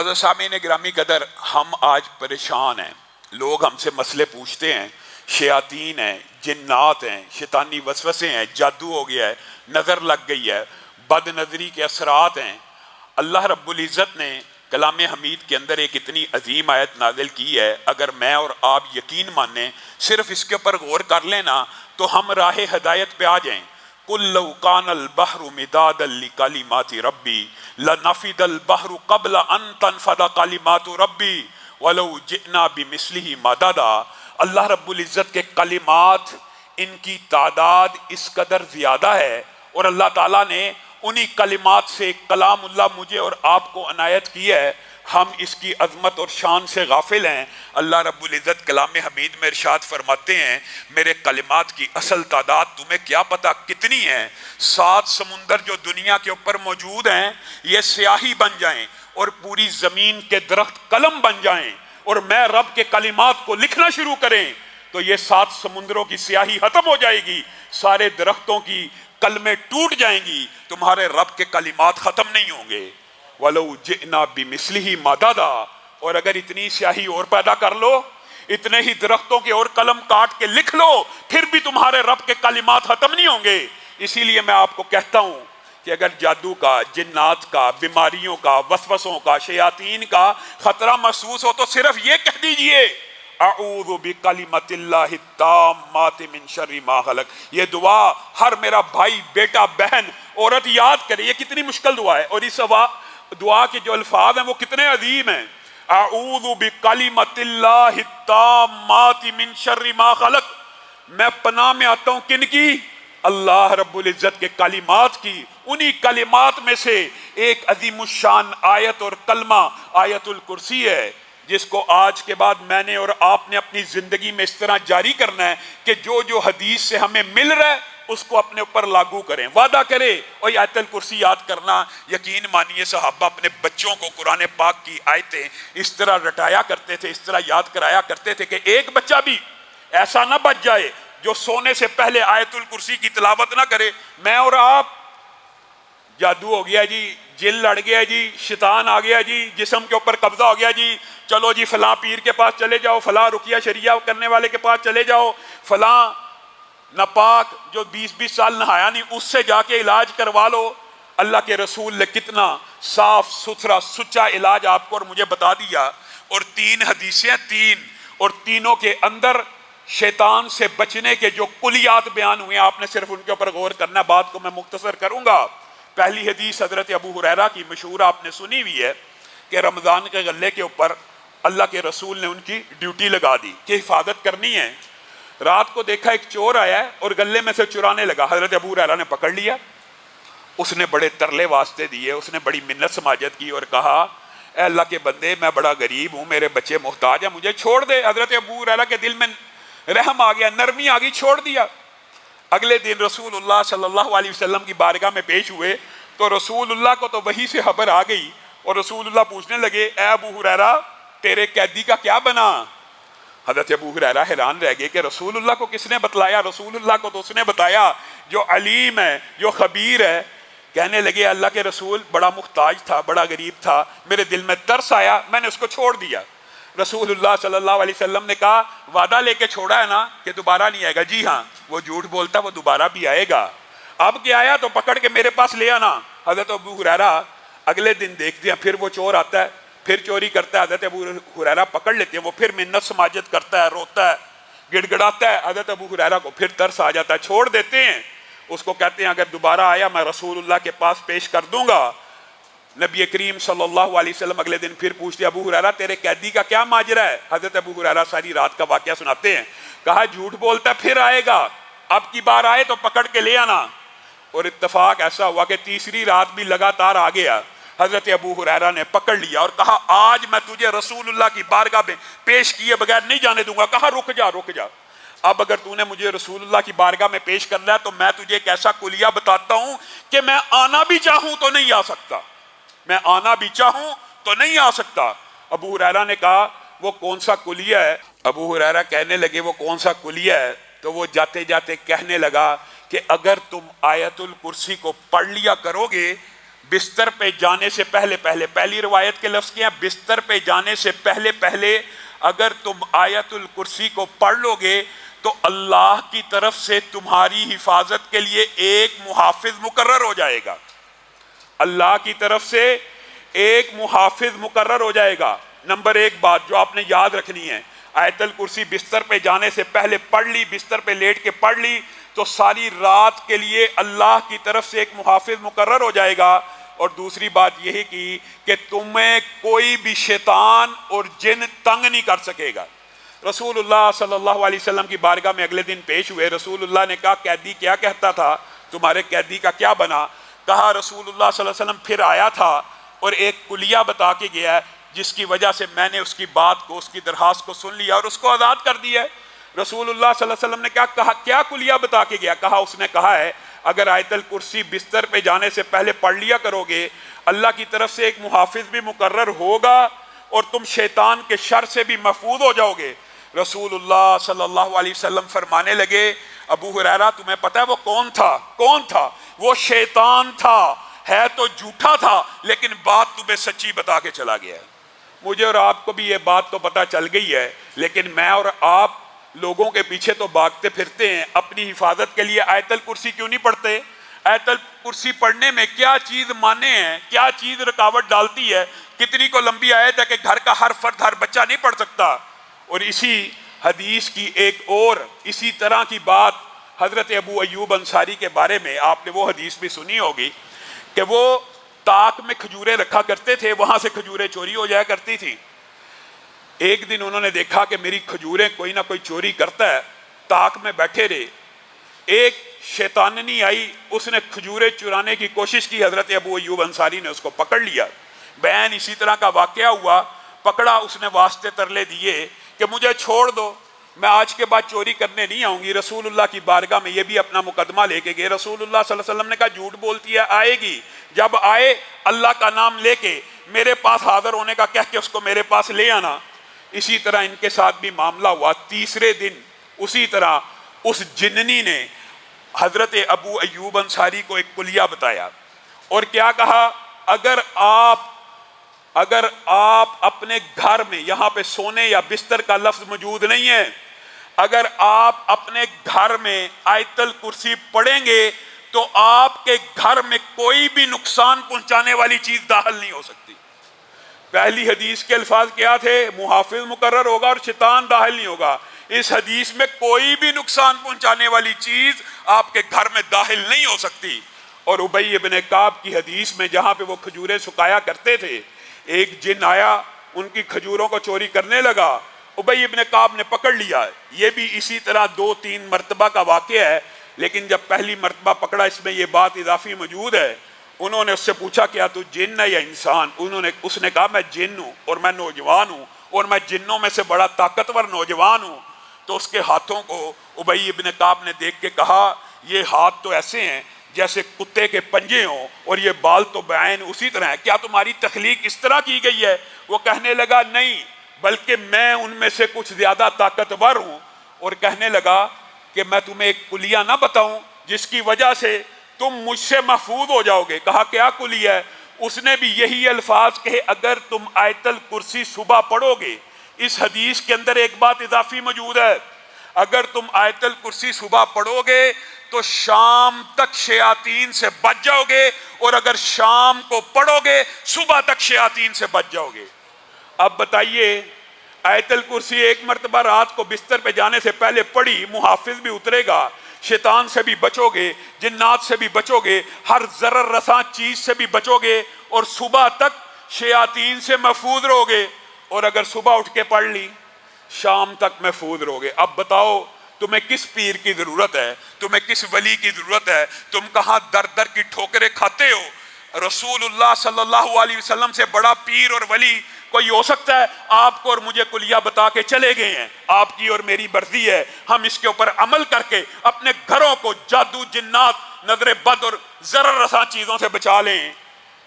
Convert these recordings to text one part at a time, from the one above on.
मोअज़्ज़ज़ सामीन गिरामी कदर, हम आज परेशान हैं। लोग हमसे मसले पूछते हैं, शयातीन हैं, जिन्नात हैं, शैतानी वसवसे हैं, जादू हो गया है, नज़र लग गई है, बद नज़री के असरात हैं। अल्लाह रब्बुल इज़्ज़त ने कलाम हमीद के अंदर एक इतनी अजीम आयत नाजिल की है, अगर मैं और आप यकीन माने, सिर्फ इसके ऊपर गौर कर लेना तो हम राह हदायत पे आ जाएं। कुल लौ कानल बहरु मिदादल लिकालिमाति रब्बी लनफिदल बहरु क़ब्ल अन तनफद कलिमातु रब्बी वलौ जिअना बिमिस्लिही मददा। अल्लाह रब्बुल इज़्ज़त के कलिमात, इनकी तादाद इस कदर ज़्यादा है और अल्लाह ताला ने उन्हीं कलिमात से कलामुल्लाह मुझे और आपको अनायत की है। हम इसकी अजमत और शान से गाफिल हैं। अल्लाह रब्बुल इज़्ज़त कलाम हमीद में इरशाद फरमाते हैं, मेरे कलिमात की असल तादाद तुम्हें क्या पता कितनी है? 7 समुंदर जो दुनिया के ऊपर मौजूद हैं, ये स्याही बन जाएं और पूरी ज़मीन के दरख्त कलम बन जाएं और मैं रब के कलिमात को लिखना शुरू करें तो ये 7 समुंदरों की स्याही खत्म हो जाएगी, सारे दरख्तों की कलमें टूट जाएंगी, तुम्हारे रब के कलिमात खत्म नहीं होंगे। वलो जिना बिमिस्लिही मददा, और अगर इतनी स्याही और पैदा कर लो, इतने ही दरख्तों के और कलम काट के लिख लो, फिर भी तुम्हारे रब के कलिमात खत्म नहीं होंगे। इसीलिए मैं आपको कहता हूं कि अगर जादू का, जिन्नात का, बीमारियों का, वसवसों का, शयातीन का खतरा महसूस हो तो सिर्फ ये कह दीजिए, अऊज़ु बिकलिमतिल्लाहि ताम्माति मिन शर्रि मा खलक। ये दुआ हर मेरा भाई, बेटा, बहन, औरत याद करे। ये कितनी मुश्किल दुआ है और इस दुआ के जो अल्फाज हैं वो कितने अजीम हैं। अऊज़ु बिकलिमतिल्लाहि ताम्माति मिन शर्रि मा खलक। मैं पनाह में आता हूँ किनकी? अल्लाह रब्बुल इज़्ज़त के कलिमात की। उन्हीं कलिमात में से एक अजीमुश्शान आयत और कलमा आयतुल कुर्सी है, जिसको आज के बाद मैंने और आपने अपनी जिंदगी में इस तरह जारी करना है कि जो जो हदीस से हमें मिल रहा है उसको अपने ऊपर लागू करें, वादा करें। और आयतुल कुर्सी याद करना, यकीन मानिए सहाबा अपने बच्चों को कुरान पाक की आयतें इस तरह रटाया करते थे, इस तरह याद कराया करते थे कि एक बच्चा भी ऐसा ना बच जाए जो सोने से पहले आयतुल कुर्सी की तिलावत ना करे। मैं और आप, जादू हो गया जी, जिल लड़ गया जी, शैतान आ गया जी, जिस्म के ऊपर कब्जा हो गया जी, चलो जी फलां पीर के पास चले जाओ, फलां रुकिया शरिया करने वाले के पास चले जाओ, फलां नापाक जो 20-20 साल नहाया नहीं उससे जाके इलाज करवा लो। अल्लाह के रसूल ने कितना साफ सुथरा सुच्चा इलाज आपको और मुझे बता दिया। और 3 हदीसें, 3 और तीनों के अंदर शैतान से बचने के जो कुलियात बयान हुए, आपने सिर्फ उनके ऊपर गौर करना। बात को मैं मुख्तसर करूंगा। पहली हदीस हजरत अबू हुरैरा की मशहूर आपने सुनी हुई है कि रमज़ान के गले के ऊपर अल्लाह के रसूल ने उनकी ड्यूटी लगा दी कि हिफाजत करनी है। रात को देखा एक चोर आया है और गले में से चुराने लगा। हजरत अबू हुरैरा ने पकड़ लिया, उसने बड़े तरले वास्ते दिए, उसने बड़ी मिन्नत समाजत की और कहा, ए अल्लाह के बंदे, मैं बड़ा गरीब हूँ, मेरे बच्चे मोहताज हैं, मुझे छोड़ दे। हजरत अबू हुरैरा के दिल में रहम आ गया, नरमी आ गई, छोड़ दिया। अगले दिन रसूलुल्लाह सल्लल्लाहु अलैहि वसल्लम की बारगाह में पेश हुए तो रसूलुल्लाह को तो वही से खबर आ गई और रसूलुल्लाह पूछने लगे, ए अबू हुरैरा, तेरे कैदी का क्या बना? हज़रत अबू हुरैरा हैरान रह गए कि रसूलुल्लाह को किसने बतलाया? रसूलुल्लाह को तो उसने बताया जो अलीम है, जो खबीर है। कहने लगे, अल्लाह के रसूल बड़ा मुख्ताज था, बड़ा गरीब था, मेरे दिल में तरस आया, मैंने उसको छोड़ दिया। रसूलुल्लाह सल्लल्लाहु अलैहि वसल्लम ने कहा, वादा लेके छोड़ा है ना कि दोबारा नहीं आएगा? जी हाँ, वो झूठ बोलता, वो दोबारा भी आएगा। अब क्या आया तो पकड़ के मेरे पास ले आना। हज़रत अबू हुरैरा अगले दिन देखते हैं, फिर वो चोर आता है, फिर चोरी करता है। हज़रत अबू हुरैरा पकड़ लेते हैं, वो फिर मिन्नत समाजत करता है, रोता है, गिड़गिड़ाता है। हज़रत अबू हुरैरा को फिर तरस आ जाता है, छोड़ देते हैं उसको। कहते हैं, अगर दोबारा आया मैं रसूलुल्लाह के पास पेश कर दूंगा। नबी करीम सल्लल्लाहु अलैहि वसल्लम अगले दिन फिर पूछते, अबू हुरैरा तेरे कैदी का क्या माजरा है? हज़रत अबू हुरैरा सारी रात का वाकया सुनाते हैं। कहा, झूठ बोलता फिर आएगा, अब की बार आए तो पकड़ के ले आना। और इत्तफाक ऐसा हुआ कि तीसरी रात भी लगातार आ गया। हज़रत अबू हुरैरा ने पकड़ लिया और कहा, आज मैं तुझे रसूलुल्लाह की बारगाह में पेश किए बगैर नहीं जाने दूंगा। कहा, रुक जा रुक जा, अब अगर तूने मुझे रसूलुल्लाह की बारगाह में पेश करना है तो मैं तुझे एक ऐसा कुलिया बताता हूं कि मैं आना भी चाहूं तो नहीं आ सकता, मैं आना भी चाहूं तो नहीं आ सकता। अबू हुरैरा ने कहा, वो कौन सा कुलिया है? अबू हुरैरा कहने लगे, वो कौन सा कुलिया है? तो वो जाते जाते कहने लगा कि अगर तुम आयतुल कुर्सी को पढ़ लिया करोगे بستر پہ جانے سے پہلے پہلے، پہلی روایت کے لفظ کیا ہیں، بستر پہ جانے سے پہلے پہلے اگر تم آیت الکرسی کو پڑھ لو گے تو اللہ کی طرف سے تمہاری حفاظت کے لیے ایک محافظ مقرر ہو جائے گا، اللہ کی طرف سے ایک محافظ مقرر ہو جائے گا۔ نمبر ایک بات جو آپ نے یاد رکھنی ہے، آیت الکرسی بستر پہ جانے سے پہلے پڑھ لی، بستر پہ لیٹ کے پڑھ لی تو ساری رات کے لیے اللہ کی طرف سے ایک محافظ مقرر ہو جائے گا۔ اور دوسری بات یہی کی کہ تمہیں کوئی بھی شیطان اور جن تنگ نہیں کر سکے گا۔ رسول اللہ صلی اللہ علیہ وسلم کی بارگاہ میں اگلے دن پیش ہوئے، رسول اللہ نے کہا قیدی کیا کہتا تھا، تمہارے قیدی کا کیا بنا؟ کہا رسول اللہ صلی اللہ علیہ وسلم پھر آیا تھا اور ایک کلیہ بتا کے گیا ہے جس کی وجہ سے میں نے اس کی بات کو، اس کی درخواست کو سن لیا اور اس کو آزاد کر دیا ہے۔ رسول اللہ صلی اللہ علیہ وسلم نے کہا کیا کلیہ بتا کے گیا؟ کہا اس نے کہا ہے اگر آیت الکرسی بستر پہ جانے سے پہلے پڑھ لیا کرو گے اللہ کی طرف سے ایک محافظ بھی مقرر ہوگا اور تم شیطان کے شر سے بھی محفوظ ہو جاؤ گے۔ رسول اللہ صلی اللہ علیہ وسلم فرمانے لگے ابو ہریرہ تمہیں پتہ ہے وہ کون تھا؟ کون تھا؟ وہ شیطان تھا، ہے تو جھوٹا تھا لیکن بات تمہیں سچی بتا کے چلا گیا ہے۔ مجھے اور آپ کو بھی یہ بات تو پتہ چل گئی ہے، لیکن میں اور آپ لوگوں کے پیچھے تو بھاگتے پھرتے ہیں، اپنی حفاظت کے لیے آیت الکرسی کیوں نہیں پڑھتے؟ آیت الکرسی پڑھنے میں کیا چیز مانے ہیں، کیا چیز رکاوٹ ڈالتی ہے؟ کتنی کو لمبی آیت ہے کہ گھر کا ہر فرد، ہر بچہ نہیں پڑھ سکتا۔ اور اسی حدیث کی ایک اور اسی طرح کی بات حضرت ابو ایوب انصاری کے بارے میں آپ نے وہ حدیث بھی سنی ہوگی کہ وہ تاک میں کھجوریں رکھا کرتے تھے، وہاں سے کھجوریں چوری ہو جایا کرتی تھی۔ ایک دن انہوں نے دیکھا کہ میری کھجوریں کوئی نہ کوئی چوری کرتا ہے، تاک میں بیٹھے رہے، ایک شیطاننی آئی، اس نے کھجوریں چرانے کی کوشش کی، حضرت ابو ایوب انصاری نے اس کو پکڑ لیا۔ بہن اسی طرح کا واقعہ ہوا، پکڑا، اس نے واسطے ترلے دیے کہ مجھے چھوڑ دو، میں آج کے بعد چوری کرنے نہیں آؤں گی۔ رسول اللہ کی بارگاہ میں یہ بھی اپنا مقدمہ لے کے گئے، رسول اللہ صلی اللہ علیہ وسلم نے کہا جھوٹ بولتی ہے، آئے گی، جب آئے اللہ کا نام لے کے میرے پاس حاضر ہونے کا کہہ کے اس کو میرے پاس لے آنا۔ اسی طرح ان کے ساتھ بھی معاملہ ہوا۔ تیسرے دن اسی طرح اس جننی نے حضرت ابو ایوب انصاری کو ایک کلیہ بتایا اور کیا کہا، اگر آپ اپنے گھر میں، یہاں پہ سونے یا بستر کا لفظ موجود نہیں ہے، اگر آپ اپنے گھر میں آیت الکرسی پڑھیں گے تو آپ کے گھر میں کوئی بھی نقصان پہنچانے والی چیز داخل نہیں ہو سکتی۔ پہلی حدیث کے الفاظ کیا تھے؟ محافظ مقرر ہوگا اور شیطان داخل نہیں ہوگا۔ اس حدیث میں کوئی بھی نقصان پہنچانے والی چیز آپ کے گھر میں داخل نہیں ہو سکتی۔ اور ابی ابن کعب کی حدیث میں جہاں پہ وہ کھجوریں سکایا کرتے تھے، ایک جن آیا ان کی کھجوروں کو چوری کرنے لگا، ابی ابن کعب نے پکڑ لیا۔ یہ بھی اسی طرح 2-3 مرتبہ کا واقعہ ہے، لیکن جب پہلی مرتبہ پکڑا اس میں یہ بات اضافی موجود ہے، انہوں نے اس سے پوچھا کیا تو جن ہے یا انسان؟ اس نے کہا میں جن ہوں اور میں نوجوان ہوں اور میں جنوں میں سے بڑا طاقتور نوجوان ہوں۔ تو اس کے ہاتھوں کو ابی ابن کعب نے دیکھ کے کہا یہ ہاتھ تو ایسے ہیں جیسے کتے کے پنجے ہوں اور یہ بال تو بعین اسی طرح ہے، کیا تمہاری تخلیق اس طرح کی گئی ہے؟ وہ کہنے لگا نہیں، بلکہ میں ان میں سے کچھ زیادہ طاقتور ہوں۔ اور کہنے لگا کہ میں تمہیں ایک کلیہ نہ بتاؤں جس کی وجہ سے تم مجھ سے محفوظ ہو جاؤ گے؟ کہا کیا کلیہ ہے؟ اس نے بھی یہی الفاظ کہے اگر تم آیت الکرسی صبح پڑھو گے، اس حدیث کے اندر ایک بات اضافی موجود ہے، اگر تم آیت الکرسی صبح پڑھو گے تو شام تک شیاطین سے بچ جاؤ گے، اور اگر شام کو پڑھو گے صبح تک شیاطین سے بچ جاؤ گے۔ اب بتائیے آیت الکرسی ایک مرتبہ رات کو بستر پہ جانے سے پہلے پڑھی، محافظ بھی اترے گا، شیطان سے بھی بچو گے، جنات سے بھی بچو گے، ہر ضرر رساں چیز سے بھی بچو گے، اور صبح تک شیاطین سے محفوظ رہو گے۔ اور اگر صبح اٹھ کے پڑھ لی شام تک محفوظ رہو گے۔ اب بتاؤ تمہیں کس پیر کی ضرورت ہے، تمہیں کس ولی کی ضرورت ہے؟ تم کہاں در در کی ٹھوکریں کھاتے ہو؟ رسول اللہ صلی اللہ علیہ وسلم سے بڑا پیر اور ولی کوئی ہو سکتا ہے؟ آپ کو اور مجھے کلیہ بتا کے چلے گئے ہیں، آپ کی اور میری مرضی ہے ہم اس کے اوپر عمل کر کے اپنے گھروں کو جادو، جنات، نظر بد اور ضرر رساں چیزوں سے بچا لیں،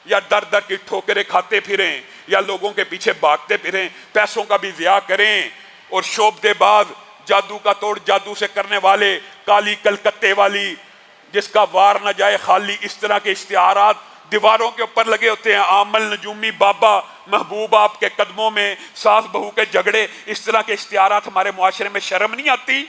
یا در در کی ٹھوکریں کھاتے پھریں، یا لوگوں کے پیچھے بھاگتے پھریں، پیسوں کا بھی ضیاع کریں، اور شعبدے باز، جادو کا توڑ جادو سے کرنے والے، کالی کلکتے والی جس کا وار نہ جائے خالی، اس طرح کے اشتہارات دیواروں کے اوپر لگے ہوتے ہیں، عامل نجومی بابا محبوب آپ کے قدموں میں، ساس بہو کے جھگڑے، اس طرح کے اشتہارات ہمارے معاشرے میں شرم نہیں آتی؟